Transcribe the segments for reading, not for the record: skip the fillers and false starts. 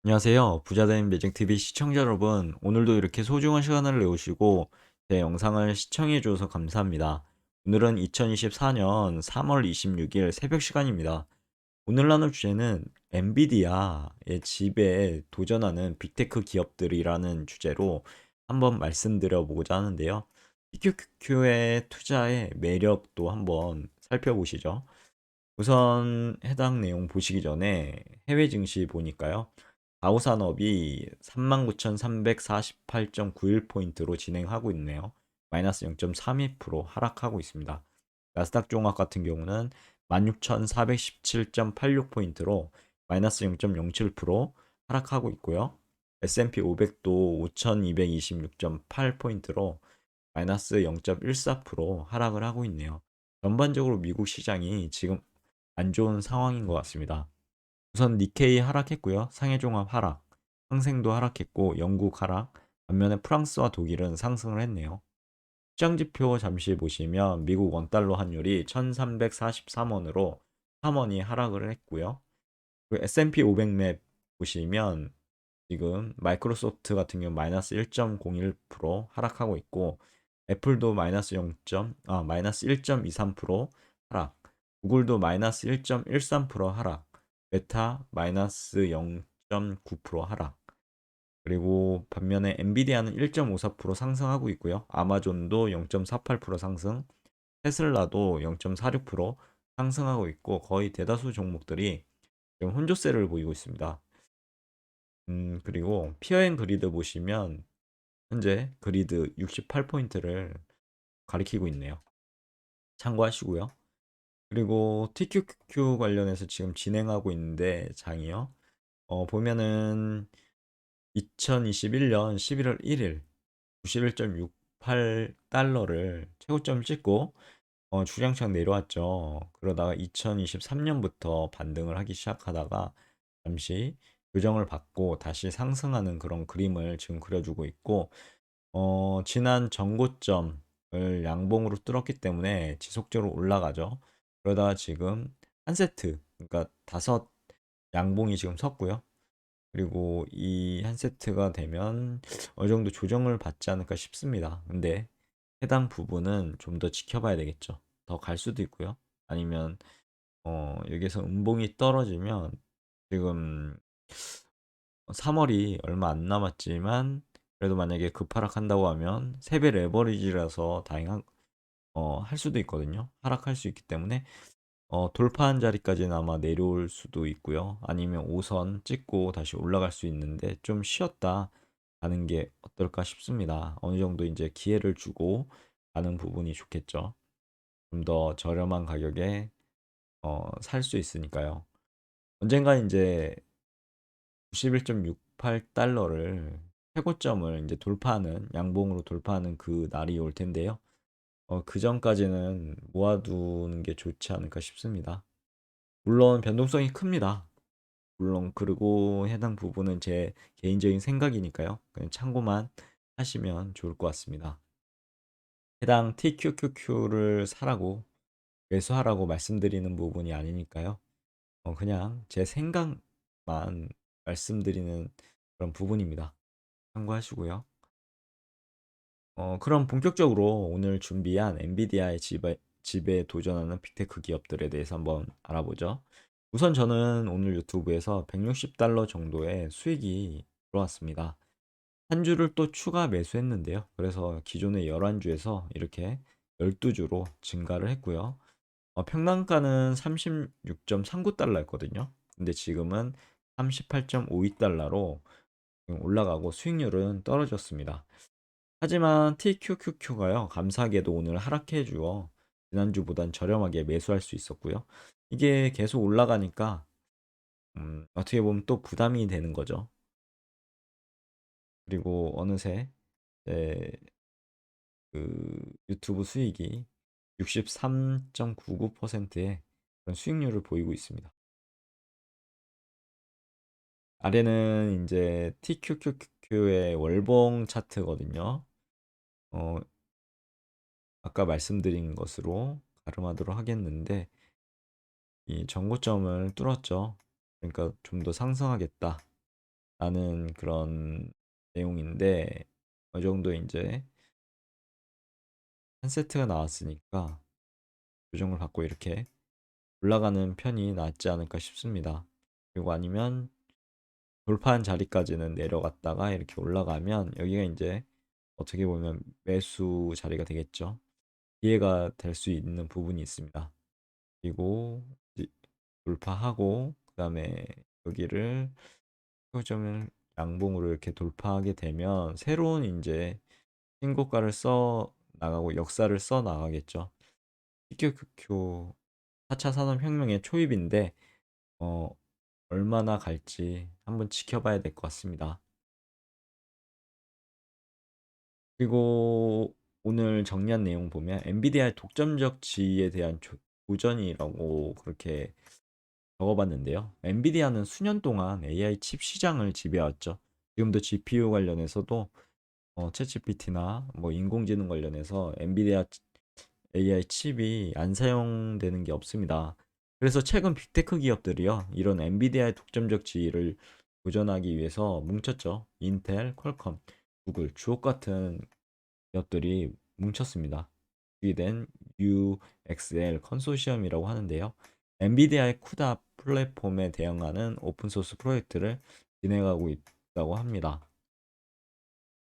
안녕하세요. 부자된 매직TV 시청자 여러분. 오늘도 이렇게 소중한 시간을 내오시고 제 영상을 시청해 주셔서 감사합니다. 오늘은 2024년 3월 26일 새벽 시간입니다. 오늘 나눌 주제는 엔비디아의 지배에 도전하는 빅테크 기업들이라는 주제로 한번 말씀드려 보고자 하는데요. TQQQ의 투자의 매력도 한번 살펴보시죠. 우선 해당 내용 보시기 전에 해외 증시 보니까요. 다우산업이 39,348.91포인트로 진행하고 있네요. 마이너스 0.32% 하락하고 있습니다. 나스닥 종합 같은 경우는 16,417.86포인트로 마이너스 0.07% 하락하고 있고요. S&P 500도 5,226.8포인트로 마이너스 0.14% 하락을 하고 있네요. 전반적으로 미국 시장이 지금 안 좋은 상황인 것 같습니다. 우선 니케이 하락했고요. 상해종합 하락, 항생도 하락했고 영국 하락, 반면에 프랑스와 독일은 상승을 했네요. 시장지표 잠시 보시면 미국 원달러 환율이 1343원으로 3원이 하락을 했고요. 그리고 S&P 500맵 보시면 지금 마이크로소프트 같은 경우 마이너스 1.01% 하락하고 있고 애플도 마이너스 1.23% 하락, 구글도 마이너스 1.13% 하락, 메타 마이너스 0.9% 하락. 그리고 반면에 엔비디아는 1.54% 상승하고 있고요. 아마존도 0.48% 상승, 테슬라도 0.46% 상승하고 있고 거의 대다수 종목들이 지금 혼조세를 보이고 있습니다. 그리고 피어앤 그리드 보시면 현재 그리드 68포인트를 가리키고 있네요. 참고하시고요. 그리고 TQQQ 관련해서 지금 진행하고 있는데 장이요. 보면은 2021년 11월 1일 91.68달러를 최고점을 찍고 주량창 내려왔죠. 그러다가 2023년부터 반등을 하기 시작하다가 잠시 교정을 받고 다시 상승하는 그런 그림을 지금 그려주고 있고 지난 전고점을 양봉으로 뚫었기 때문에 지속적으로 올라가죠. 그러다가 지금 한 세트, 그러니까 다섯 양봉이 지금 섰고요. 그리고 이 한 세트가 되면 어느 정도 조정을 받지 않을까 싶습니다. 근데 해당 부분은 좀 더 지켜봐야 되겠죠. 더 갈 수도 있고요. 아니면 여기서 음봉이 떨어지면 지금 3월이 얼마 안 남았지만 그래도 만약에 급하락한다고 하면 3배 레버리지라서 다행한 할 수도 있거든요. 하락할 수 있기 때문에 돌파한 자리까지는 아마 내려올 수도 있고요. 아니면 5선 찍고 다시 올라갈 수 있는데 좀 쉬었다 가는 게 어떨까 싶습니다. 어느 정도 이제 기회를 주고 가는 부분이 좋겠죠. 좀 더 저렴한 가격에 살 수 있으니까요. 언젠가 이제 91.68달러를 최고점을 이제 돌파하는 양봉으로 돌파하는 그 날이 올 텐데요. 그 전까지는 모아두는 게 좋지 않을까 싶습니다. 물론 변동성이 큽니다. 물론 그리고 해당 부분은 제 개인적인 생각이니까요. 그냥 참고만 하시면 좋을 것 같습니다. 해당 TQQQ를 사라고 매수하라고 말씀드리는 부분이 아니니까요. 그냥 제 생각만 말씀드리는 그런 부분입니다. 참고하시고요. 그럼 본격적으로 오늘 준비한 엔비디아의 지배에 도전하는 빅테크 기업들에 대해서 한번 알아보죠. 우선 저는 오늘 유튜브에서 160달러 정도의 수익이 들어왔습니다. 한 주를 또 추가 매수했는데요. 그래서 기존의 11주에서 이렇게 12주로 증가를 했고요. 평단가는 36.39달러였거든요. 근데 지금은 38.52달러로 올라가고 수익률은 떨어졌습니다. 하지만 TQQQ가요, 감사하게도 오늘 하락해 주어 지난주보단 저렴하게 매수할 수 있었고요. 이게 계속 올라가니까 어떻게 보면 또 부담이 되는 거죠. 그리고 어느새 제 유튜브 수익이 63.99%의 그런 수익률을 보이고 있습니다. 아래는 이제 TQQQ의 월봉 차트거든요. 어, 아까 말씀드린 것으로 가름하도록 하겠는데 이 전고점을 뚫었죠. 그러니까 좀 더 상승하겠다 라는 그런 내용인데 어느 정도 이제 한 세트가 나왔으니까 조정을 받고 이렇게 올라가는 편이 낫지 않을까 싶습니다. 그리고 아니면 돌파한 자리까지는 내려갔다가 이렇게 올라가면 여기가 이제 어떻게 보면 매수 자리가 되겠죠. 기회가 될 수 있는 부분이 있습니다. 그리고 이제 돌파하고 그다음에 여기를 표점을 양봉으로 이렇게 돌파하게 되면 새로운 이제 신고가를 써 나가고 역사를 써 나가겠죠. PQQQ 4차 산업혁명의 초입인데 어, 얼마나 갈지 한번 지켜봐야 될 것 같습니다. 그리고 오늘 정리한 내용 보면 엔비디아의 독점적 지위에 대한 도전이라고 그렇게 적어봤는데요. 엔비디아는 수년 동안 AI 칩 시장을 지배해왔죠. 지금도 GPU 관련해서도 챗GPT나 뭐 인공지능 관련해서 엔비디아 AI 칩이 안 사용되는 게 없습니다. 그래서 최근 빅테크 기업들이요, 이런 엔비디아의 독점적 지위를 도전하기 위해서 뭉쳤죠. 인텔, 퀄컴, 구글, 주옥 같은 기업들이 뭉쳤습니다. 이게 된 UXL 컨소시엄이라고 하는데요. 엔비디아의 쿠다 플랫폼에 대응하는 오픈소스 프로젝트를 진행하고 있다고 합니다.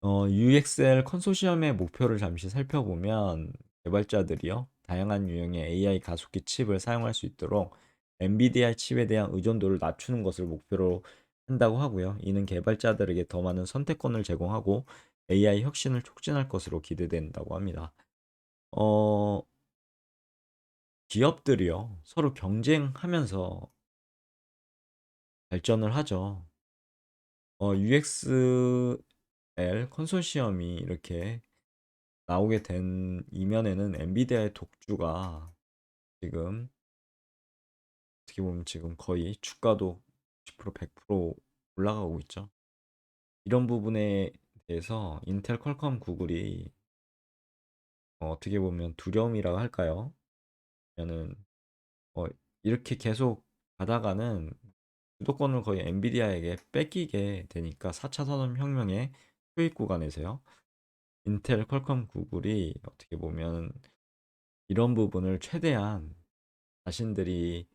UXL 컨소시엄의 목표를 잠시 살펴보면 개발자들이요, 다양한 유형의 AI 가속기 칩을 사용할 수 있도록 엔비디아 칩에 대한 의존도를 낮추는 것을 목표로 한다고 하고요. 이는 개발자들에게 더 많은 선택권을 제공하고 AI 혁신을 촉진할 것으로 기대된다고 합니다. 어, 기업들이요, 서로 경쟁하면서 발전을 하죠. UXL 컨소시엄이 이렇게 나오게 된 이면에는 엔비디아의 독주가 지금 어떻게 보면 지금 거의 주가도 90% 100% 올라가고 있죠. 이런 부분에 대해서 인텔, 퀄컴, 구글이 어떻게 보면 두려움이라고 할까요? 냐는 어, 이렇게 계속 가다가는 주도권을 거의 엔비디아에게 뺏기게 되니까 4차 산업혁명의 초입 구간에서요. 인텔, 퀄컴, 구글이 어떻게 보면 이런 부분을 최대한 자신들이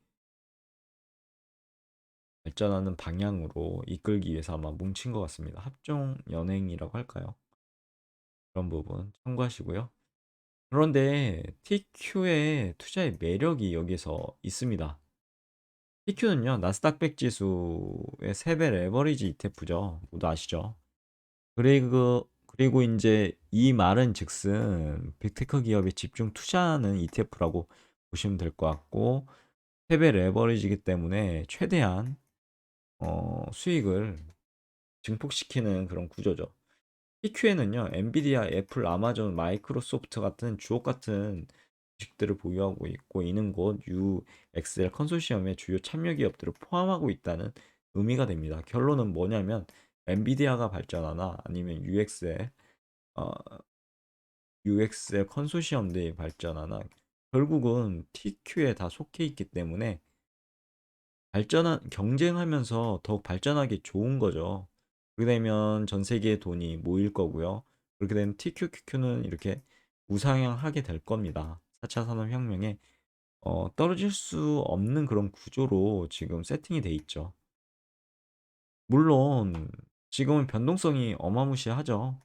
발전하는 방향으로 이끌기 위해서 아마 뭉친 것 같습니다. 합종 연행이라고 할까요? 그런 부분 참고하시고요. 그런데 TQ의 투자의 매력이 여기서 있습니다. TQ는요, 나스닥 100 지수의 3배 레버리지 ETF죠. 모두 아시죠? 그리고 이제 이 말은 즉슨 빅테크 기업에 집중 투자하는 ETF라고 보시면 될 것 같고, 3배 레버리지이기 때문에 최대한 수익을 증폭시키는 그런 구조죠. PQ에는요, 엔비디아, 애플, 아마존, 마이크로소프트 같은 주옥 같은 주식들을 보유하고 있고, 이는 곧 UXL 컨소시엄의 주요 참여 기업들을 포함하고 있다는 의미가 됩니다. 결론은 뭐냐면 엔비디아가 발전하나 아니면 어, UXL 컨소시엄들이 발전하나 결국은 TQ에 다 속해 있기 때문에 경쟁하면서 더욱 발전하기 좋은 거죠. 그렇게 되면 전 세계의 돈이 모일 거고요. 그렇게 되면 TQQQ는 이렇게 우상향하게 될 겁니다. 4차 산업혁명에 떨어질 수 없는 그런 구조로 지금 세팅이 돼 있죠. 물론 지금은 변동성이 어마무시하죠.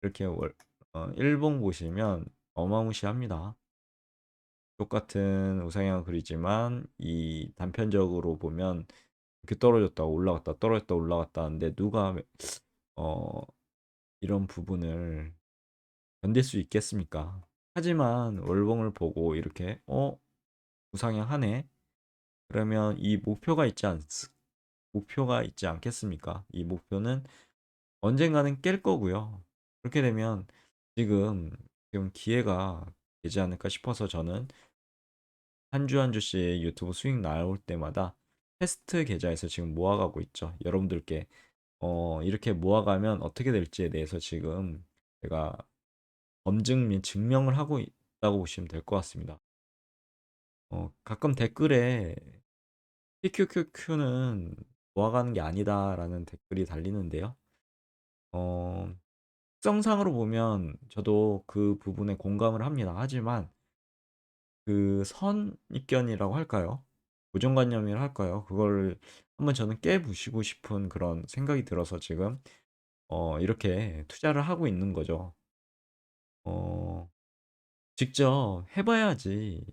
이렇게 일봉 보시면 어마무시합니다. 똑같은 우상향 그리지만 이 단편적으로 보면 이렇게 떨어졌다 올라갔다 떨어졌다 올라갔다 하는데 누가 어 이런 부분을 견딜 수 있겠습니까? 하지만 월봉을 보고 이렇게 우상향 하네. 그러면 이 목표가 있지 않겠습니까? 이 목표는 언젠가는 깰 거고요. 그렇게 되면 지금 지금 기회가 되지 않을까 싶어서 저는 한 주 한 주씩 유튜브 수익 나올 때마다 테스트 계좌에서 지금 모아가고 있죠. 여러분들께 이렇게 모아가면 어떻게 될지에 대해서 지금 제가 검증 및 증명을 하고 있다고 보시면 될 것 같습니다. 가끔 댓글에 PQQQ는 모아가는 게 아니다라는 댓글이 달리는데요. 어, 특성상으로 보면 저도 그 부분에 공감을 합니다. 하지만 그 선입견이라고 할까요? 고정관념이라 할까요? 그걸 한번 저는 깨부시고 싶은 그런 생각이 들어서 지금 이렇게 투자를 하고 있는 거죠. 어, 직접 해봐야지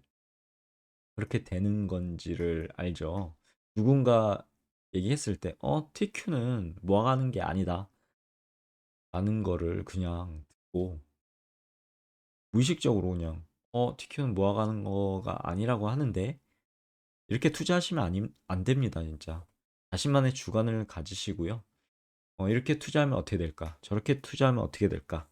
그렇게 되는 건지를 알죠. 누군가 얘기했을 때, TQ는 모아가는 게 아니다. 라는 거를 그냥 듣고 무의식적으로 그냥, TQ는 모아가는 거가 아니라고 하는데, 이렇게 투자하시면 안 됩니다, 진짜. 자신만의 주관을 가지시고요. 이렇게 투자하면 어떻게 될까? 저렇게 투자하면 어떻게 될까?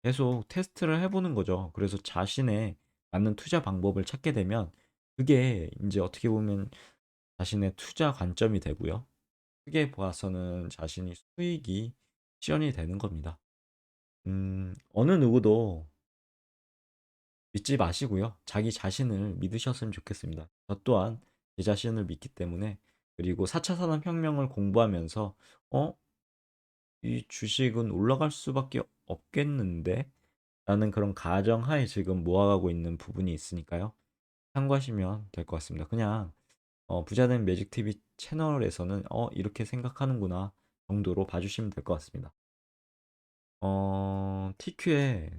계속 테스트를 해보는 거죠. 그래서 자신의 맞는 투자 방법을 찾게 되면 그게 이제 어떻게 보면 자신의 투자 관점이 되고요. 크게 보아서는 자신이 수익이 실현이 되는 겁니다. 어느 누구도 믿지 마시고요. 자기 자신을 믿으셨으면 좋겠습니다. 저 또한 제 자신을 믿기 때문에 그리고 4차 산업혁명을 공부하면서 어? 이 주식은 올라갈 수밖에 없겠는데? 라는 그런 가정하에 지금 모아가고 있는 부분이 있으니까요. 참고하시면 될 것 같습니다. 그냥 부자된 매직TV 채널에서는 이렇게 생각하는구나 정도로 봐주시면 될 것 같습니다. TQ의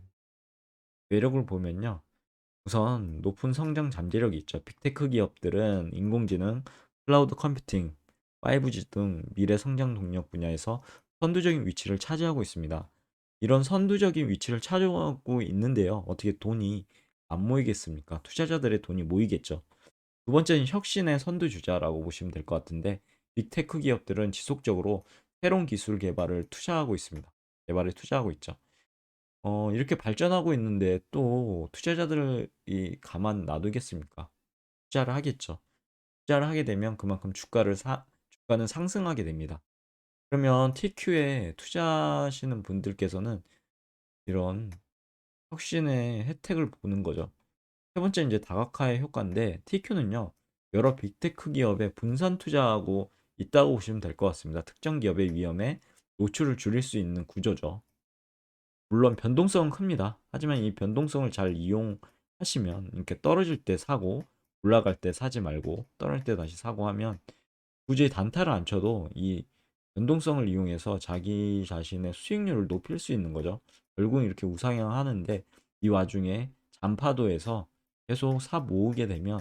매력을 보면요. 우선 높은 성장 잠재력이 있죠. 빅테크 기업들은 인공지능, 클라우드 컴퓨팅, 5G 등 미래 성장 동력 분야에서 선두적인 위치를 차지하고 있습니다. 이런 선두적인 위치를 차지하고 있는데요. 어떻게 돈이 안 모이겠습니까? 투자자들의 돈이 모이겠죠. 두 번째는 혁신의 선두주자라고 보시면 될 것 같은데, 빅테크 기업들은 지속적으로 새로운 기술 개발을 투자하고 있습니다. 개발에 투자하고 있죠. 이렇게 발전하고 있는데 또 투자자들이 가만 놔두겠습니까? 투자를 하겠죠. 투자를 하게 되면 그만큼 주가는 상승하게 됩니다. 그러면 TQ에 투자하시는 분들께서는 이런 혁신의 혜택을 보는 거죠. 세 번째 이제 다각화의 효과인데 TQ는요 여러 빅테크 기업에 분산 투자하고 있다고 보시면 될 것 같습니다. 특정 기업의 위험에 노출을 줄일 수 있는 구조죠. 물론 변동성은 큽니다. 하지만 이 변동성을 잘 이용하시면 이렇게 떨어질 때 사고 올라갈 때 사지 말고 떨어질 때 다시 사고 하면 굳이 단타를 안 쳐도 이 변동성을 이용해서 자기 자신의 수익률을 높일 수 있는 거죠. 결국은 이렇게 우상향하는데 이 와중에 잔파도에서 계속 사 모으게 되면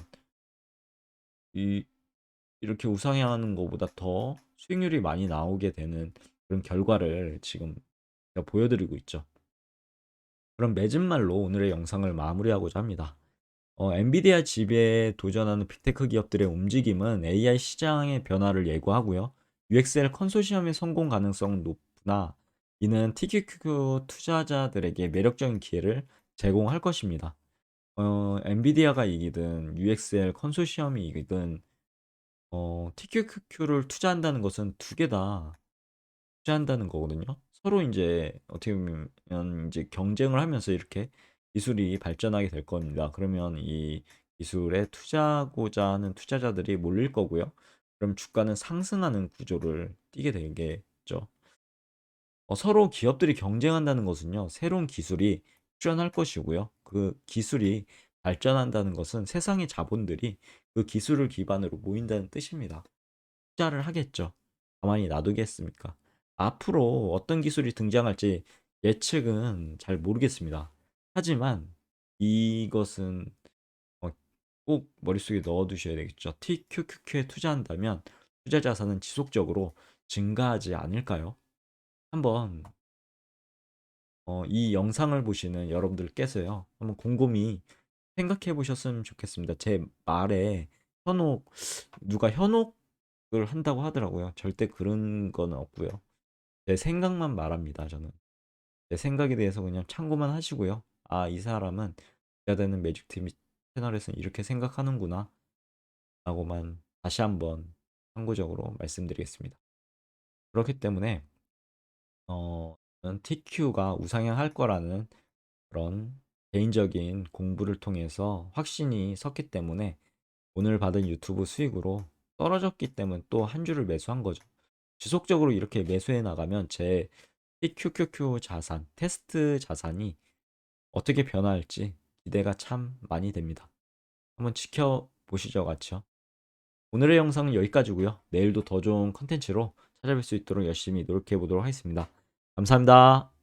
이 이렇게 우상향하는 것보다 더 수익률이 많이 나오게 되는 그런 결과를 지금 제가 보여드리고 있죠. 그럼 맺은 말로 오늘의 영상을 마무리하고자 합니다. 엔비디아 지배에 도전하는 빅테크 기업들의 움직임은 AI 시장의 변화를 예고하고요. UXL 컨소시엄의 성공 가능성은 높으나 이는 TQQ 투자자들에게 매력적인 기회를 제공할 것입니다. 엔비디아가 이기든 UXL 컨소시엄이 이기든 TQQ를 투자한다는 것은 두 개 다 투자한다는 거거든요. 서로 이제 어떻게 보면 이제 경쟁을 하면서 이렇게 기술이 발전하게 될 겁니다. 그러면 이 기술에 투자하고자 하는 투자자들이 몰릴 거고요. 그럼 주가는 상승하는 구조를 띠게 되겠죠. 서로 기업들이 경쟁한다는 것은요, 새로운 기술이 출현할 것이고요. 그 기술이 발전한다는 것은 세상의 자본들이 그 기술을 기반으로 모인다는 뜻입니다. 투자를 하겠죠. 가만히 놔두겠습니까? 앞으로 어떤 기술이 등장할지 예측은 잘 모르겠습니다. 하지만 이것은 어, 꼭 머릿속에 넣어두셔야 되겠죠. TQQQ에 투자한다면 투자 자산은 지속적으로 증가하지 않을까요? 한번 이 영상을 보시는 여러분들께서요. 한번 곰곰이 생각해 보셨으면 좋겠습니다. 제 말에 현혹, 누가 현혹을 한다고 하더라고요. 절대 그런 건 없고요. 제 생각만 말합니다, 저는. 제 생각에 대해서 그냥 참고만 하시고요. 아, 이 사람은 해야 되는 매직TV 채널에서는 이렇게 생각하는구나. 라고만 다시 한번 참고적으로 말씀드리겠습니다. 그렇기 때문에, TQ가 우상향할 거라는 그런 개인적인 공부를 통해서 확신이 섰기 때문에 오늘 받은 유튜브 수익으로 떨어졌기 때문에 또 한 주를 매수한 거죠. 지속적으로 이렇게 매수해 나가면 제 TQQQ 자산, 테스트 자산이 어떻게 변화할지 기대가 참 많이 됩니다. 한번 지켜보시죠, 같이요. 오늘의 영상은 여기까지고요. 내일도 더 좋은 컨텐츠로 찾아뵐 수 있도록 열심히 노력해 보도록 하겠습니다. 감사합니다.